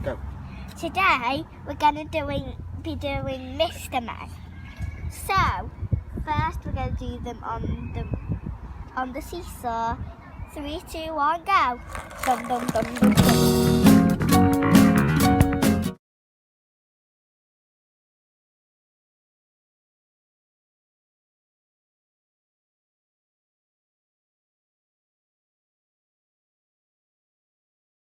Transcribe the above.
Go. Today we're gonna be doing Mr. May. So first we're gonna do them on the seesaw. 3, 2, 1, go. Dum dum dum dum dum.